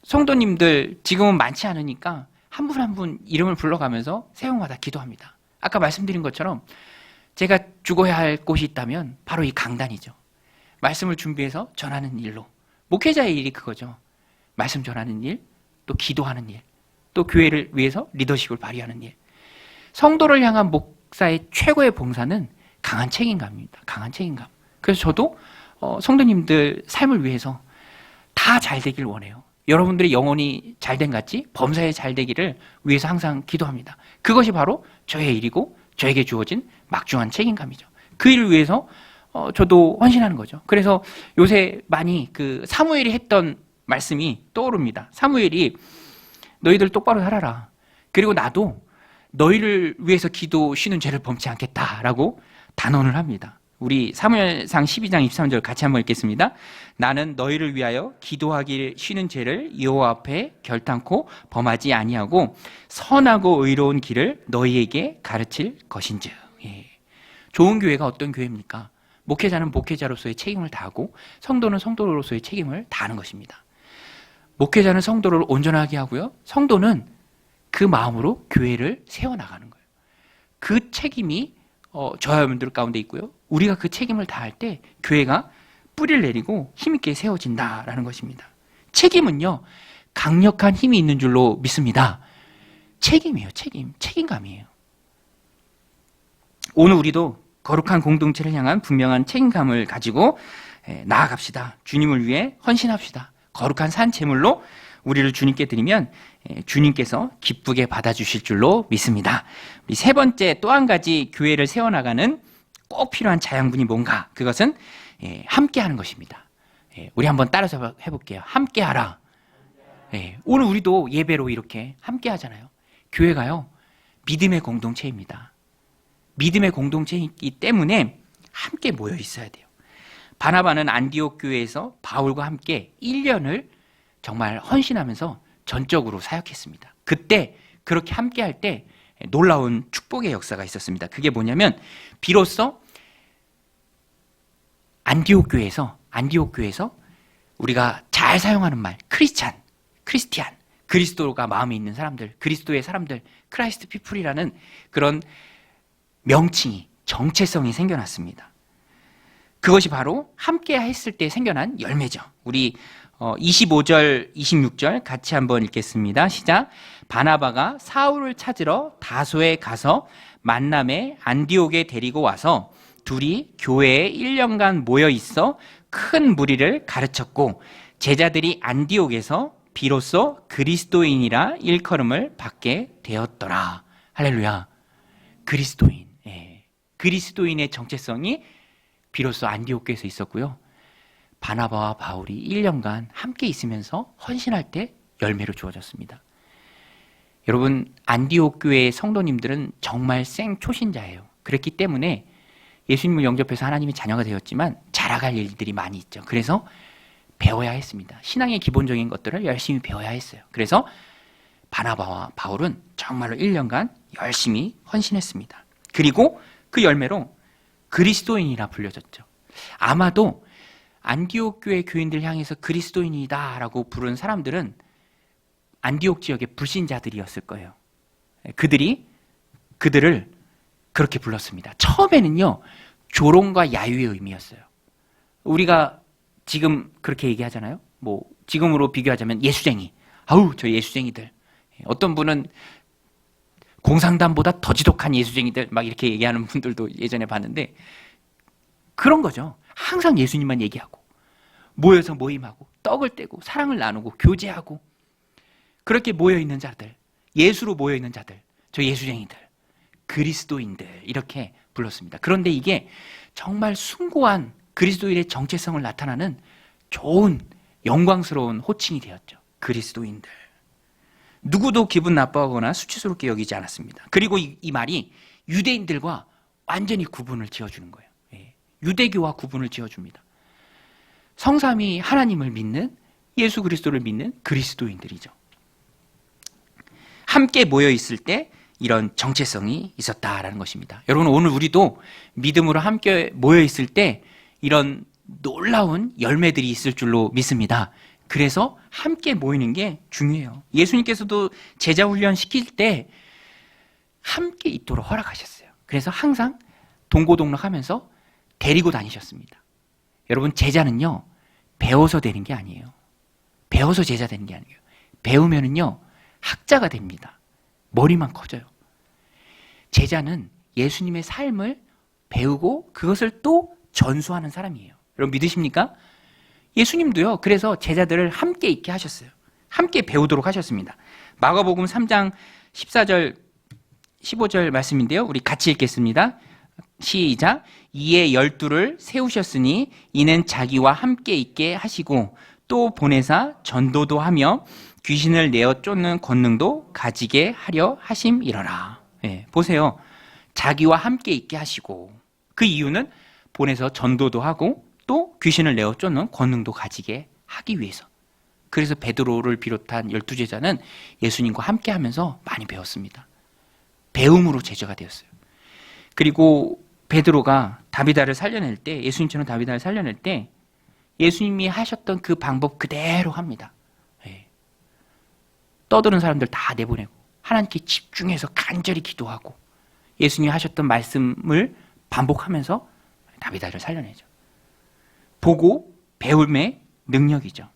성도님들 지금은 많지 않으니까 한 분 한 분 이름을 불러가면서 새해마다 기도합니다. 아까 말씀드린 것처럼 제가 죽어야 할 곳이 있다면 바로 이 강단이죠. 말씀을 준비해서 전하는 일로. 목회자의 일이 그거죠. 말씀 전하는 일, 또 기도하는 일, 또 교회를 위해서 리더십을 발휘하는 일. 성도를 향한 목사의 최고의 봉사는 강한 책임감입니다. 강한 책임감. 그래서 저도 성도님들 삶을 위해서 다 잘 되길 원해요. 여러분들의 영혼이 잘된 같이 범사에 잘 되기를 위해서 항상 기도합니다. 그것이 바로 저의 일이고 저에게 주어진 막중한 책임감이죠. 그 일을 위해서 저도 헌신하는 거죠. 그래서 요새 많이 그 사무엘이 했던 말씀이 떠오릅니다. 사무엘이 너희들 똑바로 살아라. 그리고 나도 너희를 위해서 기도 쉬는 죄를 범치 않겠다라고 단언을 합니다. 우리 사무엘상 12장 23절 같이 한번 읽겠습니다. 나는 너희를 위하여 기도하기 쉬는 죄를 여호와 앞에 결단코 범하지 아니하고 선하고 의로운 길을 너희에게 가르칠 것인즉. 좋은 교회가 어떤 교회입니까? 목회자는 목회자로서의 책임을 다하고 성도는 성도로서의 책임을 다하는 것입니다. 목회자는 성도를 온전하게 하고요. 성도는 그 마음으로 교회를 세워나가는 거예요. 그 책임이 저와 여러분들 가운데 있고요. 우리가 그 책임을 다할 때 교회가 뿌리를 내리고 힘있게 세워진다라는 것입니다. 책임은요, 강력한 힘이 있는 줄로 믿습니다. 책임이에요, 책임감이에요. 오늘 우리도 거룩한 공동체를 향한 분명한 책임감을 가지고 나아갑시다. 주님을 위해 헌신합시다. 거룩한 산 제물로 우리를 주님께 드리면 주님께서 기쁘게 받아주실 줄로 믿습니다. 우리 세 번째 또 한 가지 교회를 세워나가는 꼭 필요한 자양분이 뭔가? 그것은 함께하는 것입니다. 우리 한번 따라서 해볼게요. 함께하라. 오늘 우리도 예배로 이렇게 함께하잖아요. 교회가요, 믿음의 공동체입니다. 믿음의 공동체이기 때문에 함께 모여 있어야 돼요. 바나바는 안디옥 교회에서 바울과 함께 1년을 정말 헌신하면서 전적으로 사역했습니다. 그때 그렇게 함께할 때 놀라운 축복의 역사가 있었습니다. 그게 뭐냐면 비로소 안디옥 교회에서 우리가 잘 사용하는 말 크리스찬, 크리스티안, 그리스도가 마음에 있는 사람들, 그리스도의 사람들, 크라이스트 피플이라는 그런 명칭이, 정체성이 생겨났습니다. 그것이 바로 함께 했을 때 생겨난 열매죠. 우리 25절, 26절 같이 한번 읽겠습니다. 시작. 바나바가 사울을 찾으러 다소에 가서 만남에 안디옥에 데리고 와서 둘이 교회에 1년간 모여 있어 큰 무리를 가르쳤고 제자들이 안디옥에서 비로소 그리스도인이라 일컬음을 받게 되었더라. 할렐루야. 그리스도인. 그리스도인의 정체성이 비로소 안디옥 교회에서 있었고요. 바나바와 바울이 1년간 함께 있으면서 헌신할 때 열매로 주어졌습니다. 여러분, 안디옥 교회의 성도님들은 정말 생초신자예요. 그랬기 때문에 예수님을 영접해서 하나님의 자녀가 되었지만 자라갈 일들이 많이 있죠. 그래서 배워야 했습니다. 신앙의 기본적인 것들을 열심히 배워야 했어요. 그래서 바나바와 바울은 정말로 1년간 열심히 헌신했습니다. 그리고 그 열매로 그리스도인이라 불려졌죠. 아마도 안디옥 교회 교인들 향해서 그리스도인이다 라고 부른 사람들은 안디옥 지역의 불신자들이었을 거예요. 그들을 그렇게 불렀습니다. 처음에는요, 조롱과 야유의 의미였어요. 우리가 지금 그렇게 얘기하잖아요. 뭐 지금으로 비교하자면 예수쟁이. 아우, 저 예수쟁이들. 어떤 분은 공상단보다 더 지독한 예수쟁이들 막 이렇게 얘기하는 분들도 예전에 봤는데, 그런 거죠. 항상 예수님만 얘기하고 모여서 모임하고 떡을 떼고 사랑을 나누고 교제하고, 그렇게 모여있는 자들, 예수로 모여있는 자들, 저 예수쟁이들, 그리스도인들 이렇게 불렀습니다. 그런데 이게 정말 숭고한 그리스도인의 정체성을 나타나는 좋은 영광스러운 호칭이 되었죠. 그리스도인들. 누구도 기분 나빠하거나 수치스럽게 여기지 않았습니다. 그리고 이 말이 유대인들과 완전히 구분을 지어주는 거예요. 유대교와 구분을 지어줍니다. 성삼위 하나님을 믿는, 예수 그리스도를 믿는 그리스도인들이죠. 함께 모여 있을 때 이런 정체성이 있었다라는 것입니다. 여러분, 오늘 우리도 믿음으로 함께 모여 있을 때 이런 놀라운 열매들이 있을 줄로 믿습니다. 그래서 함께 모이는 게 중요해요. 예수님께서도 제자 훈련 시킬 때 함께 있도록 허락하셨어요. 그래서 항상 동고동락하면서 데리고 다니셨습니다. 여러분, 제자는요, 배워서 되는 게 아니에요. 배워서 제자 되는 게 아니에요. 배우면은요, 학자가 됩니다. 머리만 커져요. 제자는 예수님의 삶을 배우고 그것을 또 전수하는 사람이에요. 여러분, 믿으십니까? 예수님도요, 그래서 제자들을 함께 있게 하셨어요. 함께 배우도록 하셨습니다. 마가복음 3장 14절 15절 말씀인데요, 우리 같이 읽겠습니다. 시작. 이에 12를 세우셨으니 이는 자기와 함께 있게 하시고 또 보내사 전도도 하며 귀신을 내어 쫓는 권능도 가지게 하려 하심이러라. 보세요. 자기와 함께 있게 하시고, 그 이유는 보내서 전도도 하고 또 귀신을 내어 쫓는 권능도 가지게 하기 위해서. 그래서 베드로를 비롯한 12제자는 예수님과 함께 하면서 많이 배웠습니다. 배움으로 제자가 되었어요. 그리고 베드로가 다비다를 살려낼 때, 예수님처럼 다비다를 살려낼 때 예수님이 하셨던 그 방법 그대로 합니다. 떠드는 사람들 다 내보내고 하나님께 집중해서 간절히 기도하고 예수님이 하셨던 말씀을 반복하면서 다비다를 살려내죠. 보고 배움의 능력이죠.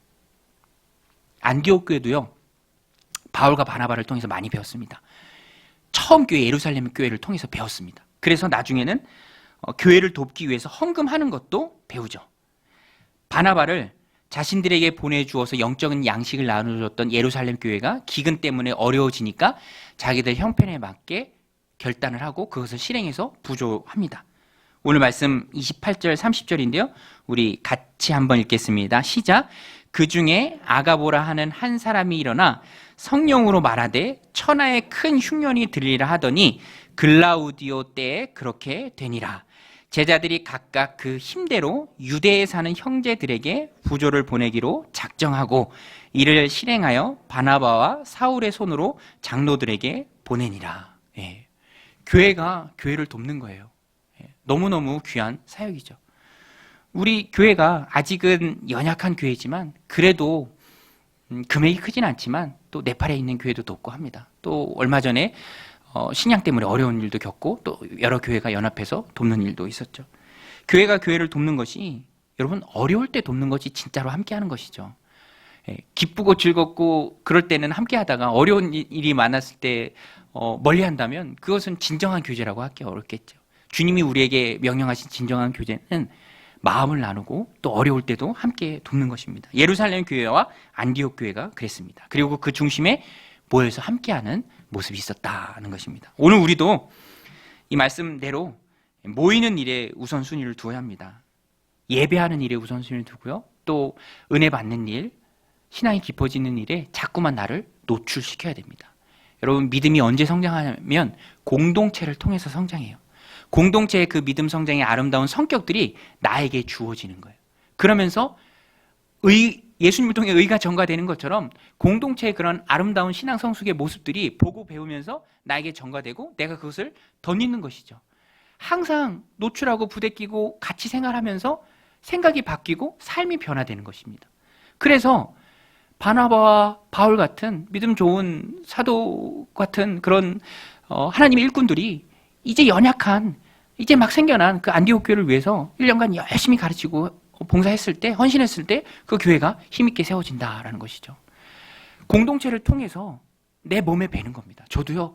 안디옥 교회도요, 바울과 바나바를 통해서 많이 배웠습니다. 처음 교회, 예루살렘 교회를 통해서 배웠습니다. 그래서 나중에는 교회를 돕기 위해서 헌금하는 것도 배우죠. 바나바를 자신들에게 보내주어서 영적인 양식을 나눠줬던 예루살렘 교회가 기근 때문에 어려워지니까 자기들 형편에 맞게 결단을 하고 그것을 실행해서 부조합니다. 오늘 말씀 28절 30절인데요. 우리 같이 한번 읽겠습니다. 시작. 그 중에 아가보라 하는 한 사람이 일어나 성령으로 말하되 천하에 큰 흉년이 들리라 하더니 글라우디오 때에 그렇게 되니라. 제자들이 각각 그 힘대로 유대에 사는 형제들에게 부조를 보내기로 작정하고 이를 실행하여 바나바와 사울의 손으로 장로들에게 보내니라. 교회가 교회를 돕는 거예요. 너무너무 귀한 사역이죠. 우리 교회가 아직은 연약한 교회지만 그래도 금액이 크진 않지만 또 네팔에 있는 교회도 돕고 합니다. 또 얼마 전에 신양 때문에 어려운 일도 겪고 또 여러 교회가 연합해서 돕는 일도 있었죠. 교회가 교회를 돕는 것이, 여러분, 어려울 때 돕는 것이 진짜로 함께하는 것이죠. 기쁘고 즐겁고 그럴 때는 함께하다가 어려운 일이 많았을 때 멀리한다면 그것은 진정한 교제라고 하기 어렵겠죠. 주님이 우리에게 명령하신 진정한 교제는 마음을 나누고 또 어려울 때도 함께 돕는 것입니다. 예루살렘 교회와 안디옥 교회가 그랬습니다. 그리고 그 중심에 모여서 함께하는 모습이 있었다는 것입니다. 오늘 우리도 이 말씀대로 모이는 일에 우선순위를 두어야 합니다. 예배하는 일에 우선순위를 두고요. 또 은혜 받는 일, 신앙이 깊어지는 일에 자꾸만 나를 노출시켜야 됩니다. 여러분, 믿음이 언제 성장하냐면 공동체를 통해서 성장해요. 공동체의 그 믿음 성장의 아름다운 성격들이 나에게 주어지는 거예요. 그러면서 예수님을 통해 의가 전가되는 것처럼 공동체의 그런 아름다운 신앙 성숙의 모습들이 보고 배우면서 나에게 전가되고 내가 그것을 덧입는 것이죠. 항상 노출하고 부대끼고 같이 생활하면서 생각이 바뀌고 삶이 변화되는 것입니다. 그래서 바나바와 바울 같은 믿음 좋은 사도 같은 그런 하나님의 일꾼들이 이제 연약한 이제 막 생겨난 그 안디옥 교회를 위해서 1년간 열심히 가르치고 봉사했을 때, 헌신했을 때 그 교회가 힘있게 세워진다라는 것이죠. 공동체를 통해서 내 몸에 배는 겁니다. 저도요,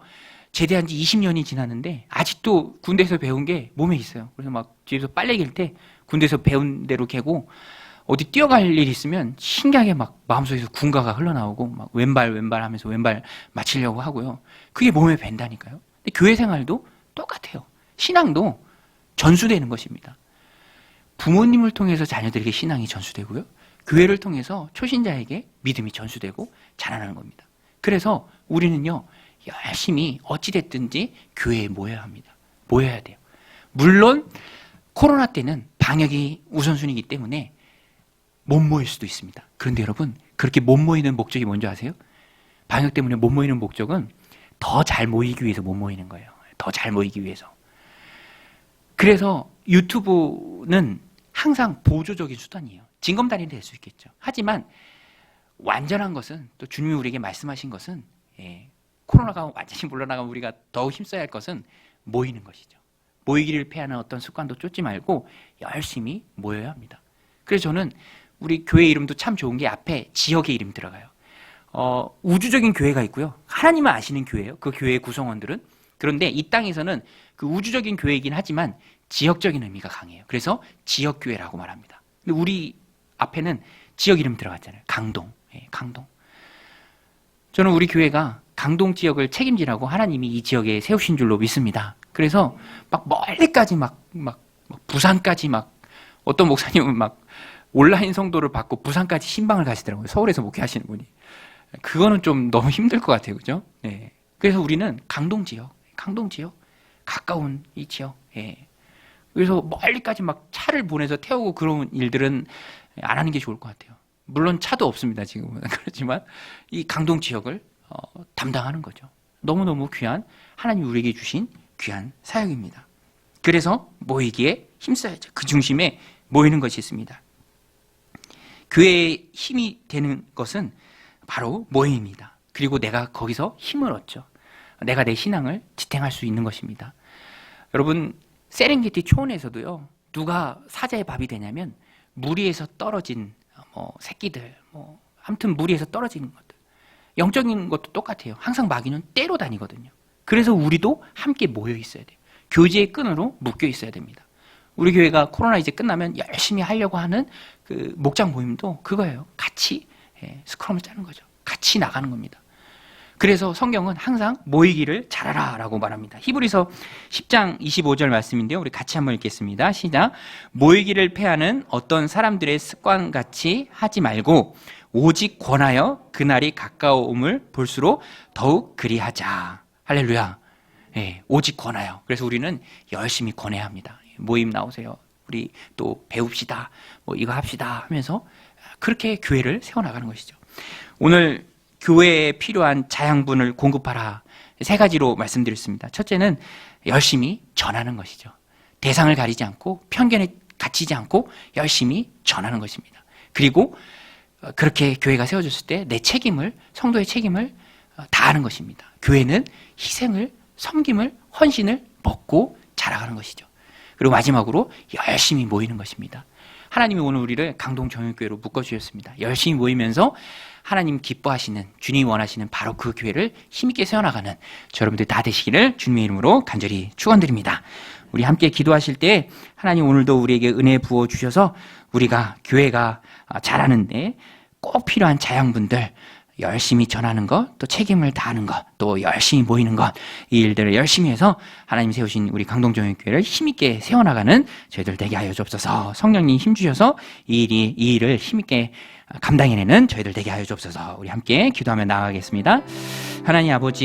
제대한 지 20년이 지났는데 아직도 군대에서 배운 게 몸에 있어요. 그래서 막 집에서 빨래 갤 때 군대에서 배운 대로 개고, 어디 뛰어갈 일 있으면 신기하게 막 마음속에서 군가가 흘러나오고 막 왼발 하면서 왼발 맞추려고 하고요. 그게 몸에 밴다니까요. 근데 교회 생활도 똑같아요. 신앙도 전수되는 것입니다. 부모님을 통해서 자녀들에게 신앙이 전수되고요. 교회를 통해서 초신자에게 믿음이 전수되고 자라나는 겁니다. 그래서 우리는요, 열심히 어찌됐든지 교회에 모여야 합니다. 모여야 돼요. 물론 코로나 때는 방역이 우선순위이기 때문에 못 모일 수도 있습니다. 그런데 여러분, 그렇게 못 모이는 목적이 뭔지 아세요? 방역 때문에 못 모이는 목적은 더 잘 모이기 위해서 못 모이는 거예요. 더 잘 모이기 위해서. 그래서 유튜브는 항상 보조적인 수단이에요. 징검다리는 될 수 있겠죠. 하지만 완전한 것은, 또 주님이 우리에게 말씀하신 것은, 코로나가 완전히 물러나가면 우리가 더욱 힘써야 할 것은 모이는 것이죠. 모이기를 패하는 어떤 습관도 쫓지 말고 열심히 모여야 합니다. 그래서 저는 우리 교회 이름도 참 좋은 게 앞에 지역의 이름 들어가요. 우주적인 교회가 있고요. 하나님을 아시는 교회예요. 그 교회의 구성원들은. 그런데 이 땅에서는 그 우주적인 교회이긴 하지만 지역적인 의미가 강해요. 그래서 지역교회라고 말합니다. 근데 우리 앞에는 지역 이름 들어갔잖아요. 강동. 강동. 저는 우리 교회가 강동 지역을 책임지라고 하나님이 이 지역에 세우신 줄로 믿습니다. 그래서 막 멀리까지 막 부산까지 막 어떤 목사님은 막 온라인 성도를 받고 부산까지 신방을 가시더라고요. 서울에서 목회하시는 분이. 그거는 좀 너무 힘들 것 같아요. 그죠? 네. 그래서 우리는 강동 지역, 가까운 이 지역. 그래서 멀리까지 막 차를 보내서 태우고 그런 일들은 안 하는 게 좋을 것 같아요. 물론 차도 없습니다, 지금은. 그렇지만 이 강동 지역을 담당하는 거죠. 너무너무 귀한, 하나님이 우리에게 주신 귀한 사역입니다. 그래서 모이기에 힘써야죠. 그 중심에 모이는 것이 있습니다. 교회의 힘이 되는 것은 바로 모임입니다. 그리고 내가 거기서 힘을 얻죠. 내가 내 신앙을 지탱할 수 있는 것입니다. 여러분, 세렝게티 초원에서도요, 누가 사자의 밥이 되냐면 무리에서 떨어진 새끼들, 아무튼 무리에서 떨어지는 것들. 영적인 것도 똑같아요. 항상 마귀는 때로 다니거든요. 그래서 우리도 함께 모여 있어야 돼요. 교제의 끈으로 묶여 있어야 됩니다. 우리 교회가 코로나 이제 끝나면 열심히 하려고 하는 그 목장 모임도 그거예요. 같이 스크럼을 짜는 거죠. 같이 나가는 겁니다. 그래서 성경은 항상 모이기를 잘하라 라고 말합니다. 히브리서 10장 25절 말씀인데요. 우리 같이 한번 읽겠습니다. 시작. 모이기를 패하는 어떤 사람들의 습관같이 하지 말고 오직 권하여 그날이 가까움을 볼수록 더욱 그리하자. 할렐루야. 오직 권하여. 그래서 우리는 열심히 권해야 합니다. 모임 나오세요. 우리 또 배웁시다. 이거 합시다 하면서 그렇게 교회를 세워나가는 것이죠. 오늘 교회에 필요한 자양분을 공급하라. 3가지로 말씀드렸습니다. 첫째는 열심히 전하는 것이죠. 대상을 가리지 않고 편견에 갇히지 않고 열심히 전하는 것입니다. 그리고 그렇게 교회가 세워졌을 때 내 책임을, 성도의 책임을 다하는 것입니다. 교회는 희생을, 섬김을, 헌신을 먹고 자라가는 것이죠. 그리고 마지막으로 열심히 모이는 것입니다. 하나님이 오늘 우리를 강동 정육교회로 묶어주셨습니다. 열심히 모이면서 하나님 기뻐하시는, 주님이 원하시는 바로 그 교회를 힘있게 세워나가는 저 여러분들 다 되시기를 주님의 이름으로 간절히 축원드립니다. 우리 함께 기도하실 때 하나님 오늘도 우리에게 은혜 부어주셔서 우리가 교회가 자라는데 꼭 필요한 자양분들 열심히 전하는 것, 또 책임을 다하는 것, 또 열심히 모이는 것, 이 일들을 열심히 해서 하나님 세우신 우리 강동정육교회를 힘있게 세워나가는 저희들 되게 하여 주옵소서. 성령님 힘주셔서 이 일을 힘있게 감당해내는 저희들 되게 하여 주옵소서. 우리 함께 기도하며 나아가겠습니다. 하나님 아버지,